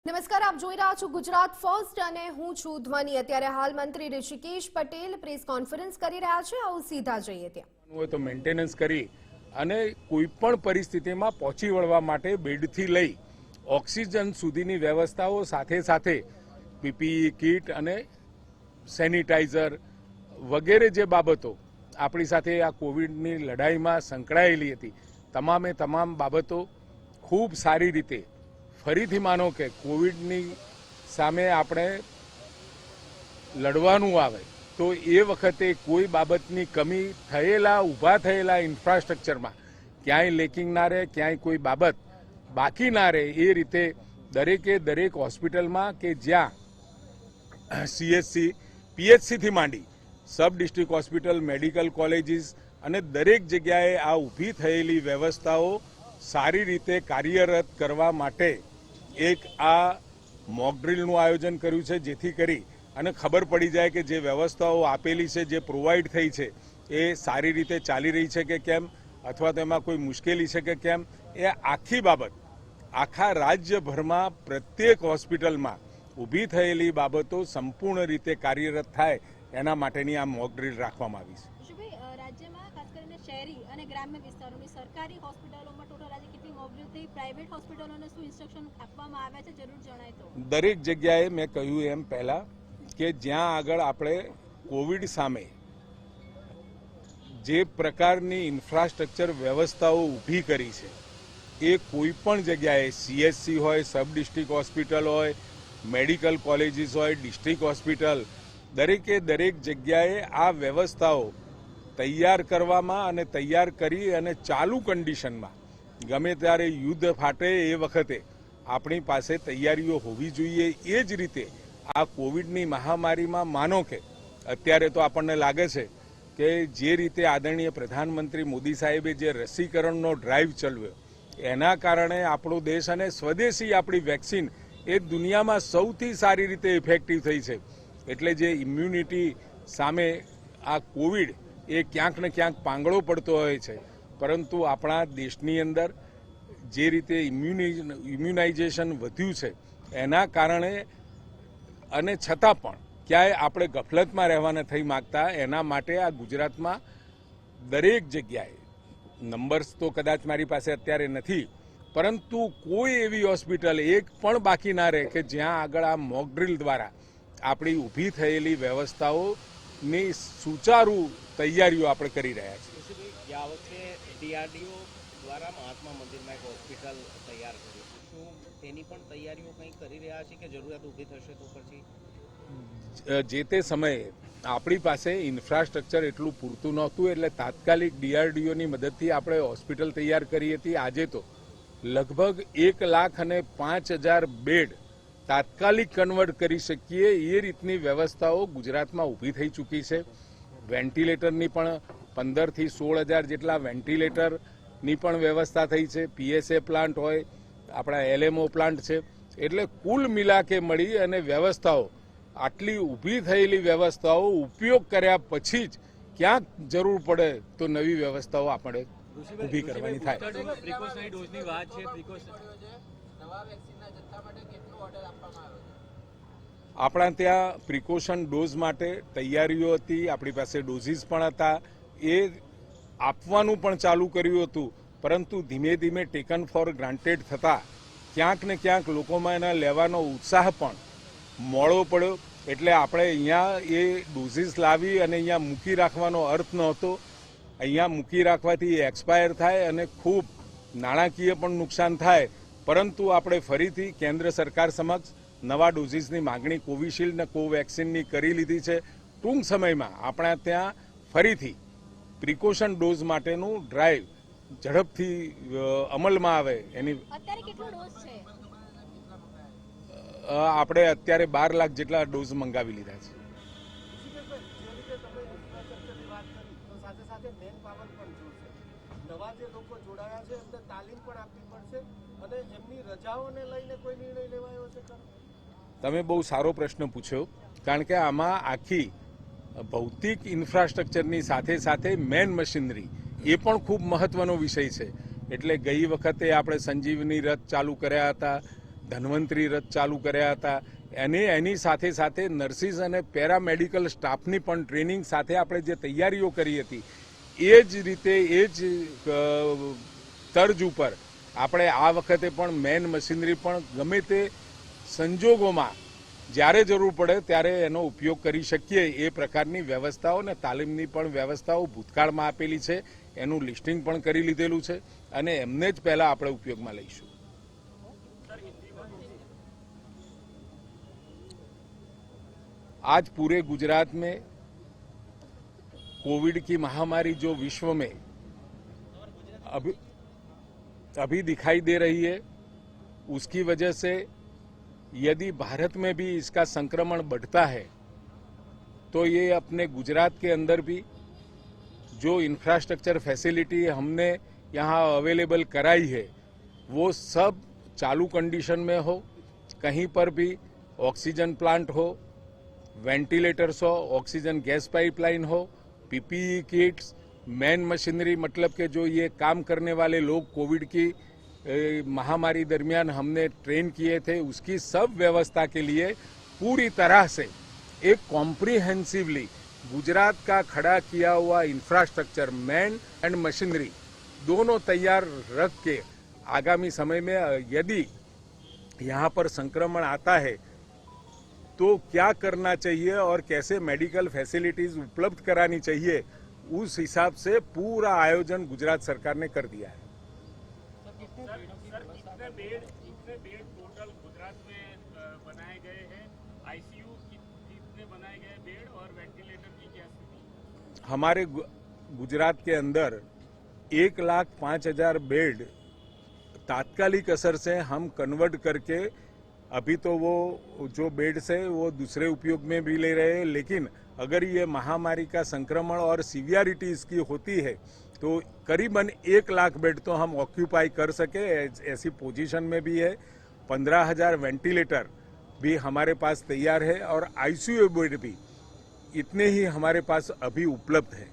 નમસ્કાર, આપ જોઈ રહ્યા છો ગુજરાત ફર્સ્ટ અને હું છું ધ્વની। અત્યારે હાલ મંત્રી ઋષિકેશ પટેલ પ્રેસ કોન્ફરન્સ કરી રહ્યા છે। આવો સીધા જઈએ ત્યાં। તો મેન્ટેનન્સ કરી અને કોઈ પણ પરિસ્થિતિમાં પહોંચી વળવા માટે બેડથી લઈ ઓક્સિજન સુધીની વ્યવસ્થાઓ સાથે સાથે પીપીઈ કિટ અને સેનિટાઈઝર વગેરે જે બાબતો આપણી સાથે આ કોવિડની લડાઈમાં સંકળાયેલી હતી, તમામે તમામ બાબતો ખૂબ સારી રીતે ફરીથી માનો કે કોવિડની સામે આપણે લડવાનું આવે તો એ વખતે કોઈ બાબતની કમી ઊભા થયેલા ઇન્ફ્રાસ્ટ્રક્ચરમાં ક્યાંય લેકિંગ ના રહે, ક્યાંય કોઈ બાબત બાકી ના રહે, એ રીતે દરેકે દરેક હોસ્પિટલમાં કે જ્યાં CHC PHCથી માંડી sub district hospital, medical colleges અને દરેક જગ્યાએ આ ઊભી થયેલી વ્યવસ્થાઓ સારી રીતે કાર્યરત કરવા માટે એક આ મોક ડ્રીલનું આયોજન કર્યું છે, જેથી કરી અને ખબર પડી જાય કે જે વ્યવસ્થાઓ આપેલી છે, જે પ્રોવાઈડ થઈ છે, એ સારી રીતે ચાલી રહી છે કે કેમ, અથવા તેમાં કોઈ મુશ્કેલી છે કે કેમ। એ આખી બાબત આખા રાજ્યભરમાં પ્રત્યેક હોસ્પિટલમાં ઊભી થયેલી બાબતો સંપૂર્ણ રીતે કાર્યરત થાય એના માટેની આ મોક ડ્રીલ રાખવામાં આવી છે। રાજ્યમાં ખાસ કરીને શહેરી અને ગ્રામ્ય વિસ્તારોની સરકારી હોસ્પિટલોમાં ટોટલ આજે કેટલી મોક ડ્રીલ થઈ, પ્રાઇવેટ હોસ્પિટલોને શું ઇન્સ્ટ્રક્શન આપવામાં આવ્યા છે, જરૂર જણાય તો? દરેક જગ્યાએ મેં કહ્યું એમ પહેલા કે જ્યાં આગળ આપણે કોવિડ સામે જે પ્રકારની ઇન્ફ્રાસ્ટ્રક્ચર વ્યવસ્થાઓ ઊભી કરી છે, એ કોઈ પણ જગ્યાએ CHC હોય, સબ ડિસ્ટ્રિક્ટ હોસ્પિટલ હોય, મેડિકલ કોલેજીસ હોય, ડિસ્ટ્રિક્ટ હોસ્પિટલ, દરેકે દરેક જગ્યાએ આ વ્યવસ્થાઓ તૈયાર કરવામાં અને તૈયાર કરી અને ચાલુ કન્ડિશનમાં ગમે ત્યારે યુદ્ધ ફાટે એ વખતે આપણી પાસે તૈયારીઓ હોવી જોઈએ। એ જ રીતે આ કોવિડની મહામારીમાં માનો કે અત્યારે તો આપણને લાગે છે કે જે રીતે આદરણીય પ્રધાનમંત્રી મોદી સાહેબે જે રસીકરણનો ડ્રાઈવ ચલાવ્યો, એના કારણે આપણો દેશ અને સ્વદેશી આપણી વેક્સિન એ દુનિયામાં સૌથી સારી રીતે ઇફેક્ટિવ થઈ છે। એટલે જે ઇમ્યુનિટી સામે આ કોવિડ એ ક્યાંક ને ક્યાંક પાંગળો પડતો હોય છે, પરંતુ આપણા દેશની અંદર જે રીતે ઇમ્યુનાઇઝેશન વધ્યું છે એના કારણે અને છતાં પણ ક્યાંય આપણે ગફલતમાં રહેવા નથી માગતા। એના માટે આ ગુજરાતમાં દરેક જગ્યાએ નંબર્સ તો કદાચ મારી પાસે અત્યારે નથી, પરંતુ કોઈ એવી હોસ્પિટલ એક પણ બાકી ના રહે કે જ્યાં આગળ આ મોક ડ્રીલ દ્વારા આપણી ઊભી થયેલી વ્યવસ્થાઓની સુચારુ તૈયારીઓ આપણે કરી રહ્યા છીએ। ગયા વખતે DRDO દ્વારા મહાત્મા મંદિરમાં એક હોસ્પિટલ તૈયાર કરી, શું તેની પણ તૈયારીઓ કંઈ કરી રહ્યા છે કે જરૂરિયાત ઊભી થશે તો પછી? જે તે સમયે આપણી પાસે ઇન્ફ્રાસ્ટ્રક્ચર એટલું પૂરતું નહોતું, એટલે તાત્કાલિક DRDOની મદદથી આપણે હોસ્પિટલ તૈયાર કરી હતી। આજે તો લગભગ 1,05,000 બેડ તાત્કાલિક કન્વર્ટ કરી શકીએ એ રીતની વ્યવસ્થાઓ ગુજરાતમાં ઊભી થઈ ચૂકી છે। વેન્ટિલેટરની પણ 15,000 થી 16,000 જેટલા વેન્ટિલેટરની પણ વ્યવસ્થા થઈ છે। PSA પ્લાન્ટ હોય, આપણા LMO પ્લાન્ટ છે, એટલે કુલ મિલાકે મળી અને વ્યવસ્થાઓ આટલી ઊભી થયેલી વ્યવસ્થાઓ ઉપયોગ કર્યા પછી જ ક્યાંક જરૂર પડે તો નવી વ્યવસ્થાઓ આપણે ઊભી કરવાની થાય। આપણા ત્યાં પ્રિકોશન ડોઝ માટે તૈયારીઓ હતી, આપણી પાસે ડોઝીસ પણ હતા, એ આપવાનું પણ ચાલુ કર્યું હતું, પરંતુ ધીમે ધીમે ટેકન ફોર ગ્રાન્ટેડ થતાં ક્યાંક ને ક્યાંક લોકોમાં એના લેવાનો ઉત્સાહ પણ મોડો પડ્યો। એટલે આપણે અહીંયા એ ડોઝીસ લાવી અને અહીંયા મૂકી રાખવાનો અર્થ નહોતો। અહીંયા મૂકી રાખવાથી એક્સપાયર થાય અને ખૂબ નાણાકીય પણ નુકસાન થાય, પરંતુ આપણે ફરીથી કેન્દ્ર સરકાર સમક્ષ નવા ડોઝીસની માગણી કોવિશિલ્ડ અને કોવેક્સિનની કરી લીધી છે। ટૂંક સમયમાં આપણા ત્યાં ફરીથી પ્રિકોશન ડોઝ માટેનું ડ્રાઈવ ઝડપથી અમલમાં આવે એની અત્યારે કેટલો ડોઝ છે? આપણે અત્યારે 12 લાખ જેટલા ડોઝ મંગાવી લીધા છે। નવા જે લોકો જોડાયા છે એમને તાલીમ પણ આપવી પડશે અને એમની રજાઓને લઈને કોઈ નિર્ણય લેવાયો છે ખરો? તમે બહુ સારો પ્રશ્ન પૂછ્યો, કારણ કે આમાં આખી ભૌતિક ઇન્ફ્રાસ્ટ્રક્ચરની સાથે સાથે મેન મશીનરી એ પણ ખૂબ મહત્વનો વિષય છે। એટલે ગઈ વખતે આપણે સંજીવની રથ ચાલુ કર્યા હતા, ધન્વંતરી રથ ચાલુ કર્યા હતા અને એની સાથે સાથે નર્સિસ અને પેરામેડિકલ સ્ટાફની પણ ટ્રેનિંગ સાથે આપણે જે તૈયારીઓ કરી હતી એ જ રીતે એ જ તર્જ ઉપર આપણે આ વખતે પણ મેન મશીનરી પણ ગમે તે સંજોગોમાં જ્યારે જરૂર પડે ત્યારે એનો ઉપયોગ કરી શકીએ એ પ્રકારની વ્યવસ્થાઓ અને તાલીમની પણ વ્યવસ્થાઓ ભૂતકાળમાં આપેલી છે. એનું લિસ્ટિંગ પણ કરી લીધેલું છે અને એમને જ પહેલા આપણે ઉપયોગમાં લઈશું. आज पूरे गुजरात में कोविड की महामारी जो विश्व में अभी दिखाई दे रही है, उसकी वजह से यदि भारत में भी इसका संक्रमण बढ़ता है तो ये अपने गुजरात के अंदर भी जो इंफ्रास्ट्रक्चर फैसिलिटी हमने यहाँ अवेलेबल कराई है वो सब चालू कंडीशन में हो, कहीं पर भी ऑक्सीजन प्लांट हो, वेंटिलेटर्स हो, ऑक्सीजन गैस पाइपलाइन हो, पीपीई किट्स, मैन मशीनरी, मतलब कि जो ये काम करने वाले लोग कोविड की महामारी दरमियान हमने ट्रेन किए थे, उसकी सब व्यवस्था के लिए पूरी तरह से एक कॉम्प्रिहेंसिवली गुजरात का खड़ा किया हुआ इंफ्रास्ट्रक्चर, मैन एंड मशीनरी दोनों तैयार रख के आगामी समय में यदि यहाँ पर संक्रमण आता है तो क्या करना चाहिए और कैसे मेडिकल फैसिलिटीज उपलब्ध करानी चाहिए, उस हिसाब से पूरा आयोजन गुजरात सरकार ने कर दिया है. कितने बेड टोटल गुजरात में बनाए गए हैं? आईसीयू कितने बनाए गए बेड और वेंटिलेटर की क्या स्थिति? हमारे गुजरात के अंदर 1,05,000 बेड तात्कालिक असर से हम कन्वर्ट करके अभी तो वो जो बेड्स है वो दूसरे उपयोग में भी ले रहे हैं, लेकिन अगर ये महामारी का संक्रमण और सीवियरिटी इसकी होती है तो करीबन 1 लाख बेड तो हम ऑक्यूपाई कर सके, ऐसी पोजीशन में भी है. 15,000 वेंटिलेटर भी हमारे पास तैयार है और आईसीयू बेड भी इतने ही हमारे पास अभी उपलब्ध है.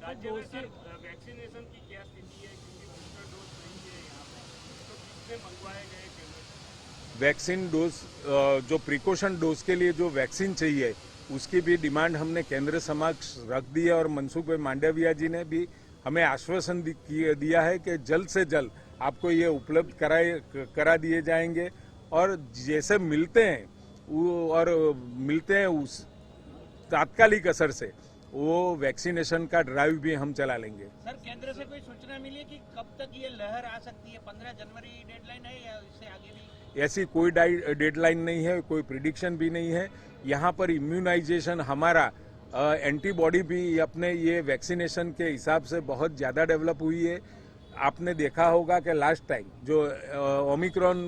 राज्य में सर वैक्सीनेशन की क्या स्थिति है, क्योंकि बूस्टर डोज नहीं है यहाँ पे, तो कितने मंगवाए गए केंद्र से? वैक्सीन डोज, जो प्रिकॉशन डोज के लिए जो वैक्सीन चाहिए उसकी भी डिमांड हमने केंद्र समक्ष रख दी है और मनसुख भाई मांडविया जी ने भी हमें आश्वासन दिया है कि जल्द से जल्द आपको ये उपलब्ध करा दिए जाएंगे और जैसे मिलते हैं उस तात्कालिक असर से वो वैक्सीनेशन का ड्राइव भी हम चला लेंगे. सर, केंद्र से कोई सूचना मिली है कि कब तक ये लहर आ सकती है? 15 जनवरी डेडलाइन है या इससे आगे भी? ऐसी कोई डेडलाइन नहीं है, कोई प्रिडिक्शन भी नहीं है. यहाँ पर इम्यूनाइजेशन हमारा एंटीबॉडी भी अपने ये वैक्सीनेशन के हिसाब से बहुत ज़्यादा डेवलप हुई है. आपने देखा होगा कि लास्ट टाइम जो ओमिक्रॉन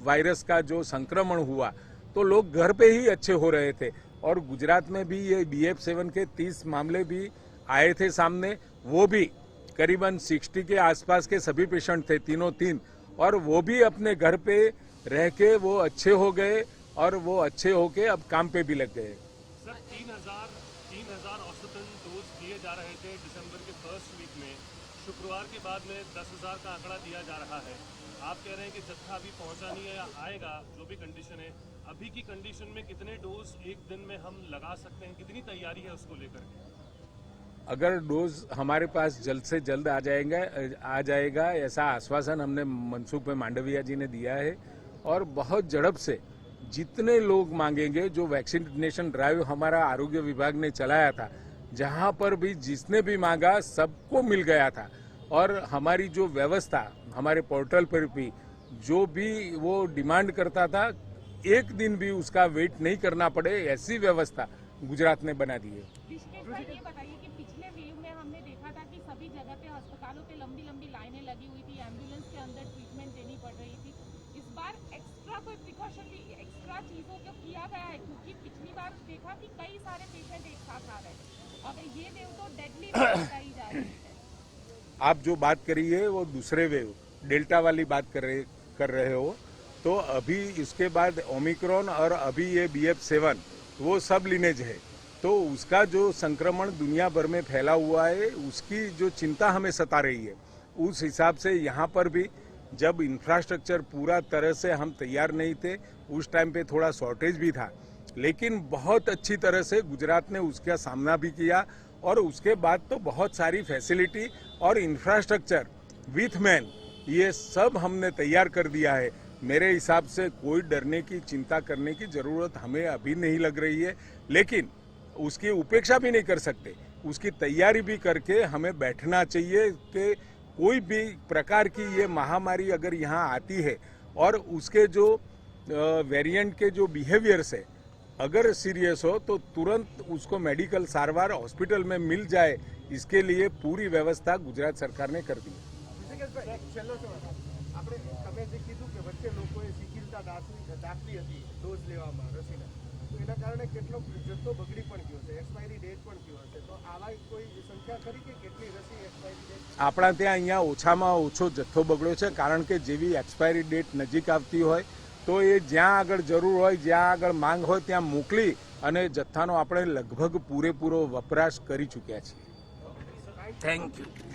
वायरस का जो संक्रमण हुआ तो लोग घर पे ही अच्छे हो रहे थे और गुजरात में भी ये BF7 के 30 मामले भी आए थे सामने. वो भी करीबन 60 के आसपास के सभी पेशेंट थे, तीन, और वो भी अपने घर पे रह के वो अच्छे हो गए और वो अच्छे होके अब काम पे भी लग गए. सर 3,000 औसतन डोज दिए जा रहे थे दिसंबर के फर्स्ट वीक में, शुक्रवार के बाद में 10,000 का आंकड़ा दिया जा रहा है. आप कह रहे हैं कि जत्था अभी पहुंचा नहीं है या आएगा, जो भी कंडीशन है, अभी की कंडीशन में कितने डोज एक दिन में हम लगा सकते हैं, कितनी तैयारी है उसको लेकर? अगर डोज हमारे पास जल्द से जल्द आ जाएगा ऐसा आश्वासन हमने मनसुख भाई मांडविया जी ने दिया है और बहुत झड़प से जितने लोग मांगेंगे, जो वैक्सीनेशन ड्राइव हमारा आरोग्य विभाग ने चलाया था, जहां पर भी जिसने भी मांगा सबको मिल गया था. और हमारी जो व्यवस्था हमारे पोर्टल पर भी जो भी वो डिमांड करता था, एक दिन भी उसका वेट नहीं करना पड़े, ऐसी व्यवस्था गुजरात ने बना दी है. ये बताइए कि पिछले वेव में हमने देखा था कि सभी जगह पे अस्पतालों पे लंबी लाइनें लगी हुई थी, एम्बुलेंस के अंदर ट्रीटमेंट देनी पड़ रही थी. इस बार एक्स्ट्रा कोई प्रिकॉशनरी एक्स्ट्रा चीजों को किया गया है, क्योंकि पिछली बार देखा कि कई सारे पेशेंट एक साथ आ रहे थे. अब ये वेव तो डेडली बताई जा रही है. आप जो बात करी है वो दूसरे वेव डेल्टा वाली बात कर रहे हो, तो अभी इसके बाद ओमिक्रॉन और अभी ये BF7 वो सब लिनेज है, तो उसका जो संक्रमण दुनिया भर में फैला हुआ है उसकी जो चिंता हमें सता रही है, उस हिसाब से यहाँ पर भी जब इंफ्रास्ट्रक्चर पूरा तरह से हम तैयार नहीं थे, उस टाइम पे थोड़ा शॉर्टेज भी था, लेकिन बहुत अच्छी तरह से गुजरात ने उसका सामना भी किया और उसके बाद तो बहुत सारी फैसिलिटी और इंफ्रास्ट्रक्चर विथ मैन ये सब हमने तैयार कर दिया है। मेरे हिसाब से कोई डरने की चिंता करने की जरूरत हमें अभी नहीं लग रही है, लेकिन उसकी उपेक्षा भी नहीं कर सकते, उसकी तैयारी भी करके हमें बैठना चाहिए कि कोई भी प्रकार की ये महामारी अगर यहाँ आती है और उसके जो वेरिएंट के जो बिहेवियर्स है अगर सीरियस हो तो तुरंत उसको मेडिकल सारवार हॉस्पिटल में मिल जाए, इसके लिए पूरी व्यवस्था गुजरात सरकार ने कर दी। છેલ્લો સવાલ આપણે તમે જે કીધું કે વચ્ચે લોકોએ શિથિલતા દાખવી હતી ડોઝ લેવામાં રસીના, તો એના કારણે કેટલો જથ્થો બગડી પણ ગયો છે, એક્સપાયરી ડેટ પણ ગયો હશે, તો આવા કોઈ સંખ્યા ખરી કે કેટલી રસી એક્સપાયરી ડેટ? આપણા ત્યાં અહીંયા ઓછામાં ઓછો જથ્થો બગડ્યો છે, કારણ કે જેવી એક્સપાયરી ડેટ નજીક આવતી હોય તો એ જ્યાં આગળ જરૂર હોય, જ્યાં આગળ માંગ હોય ત્યાં મોકલી અને જથ્થાનો આપણે લગભગ પૂરેપૂરો વપરાશ કરી ચૂક્યા છીએ। Thank you.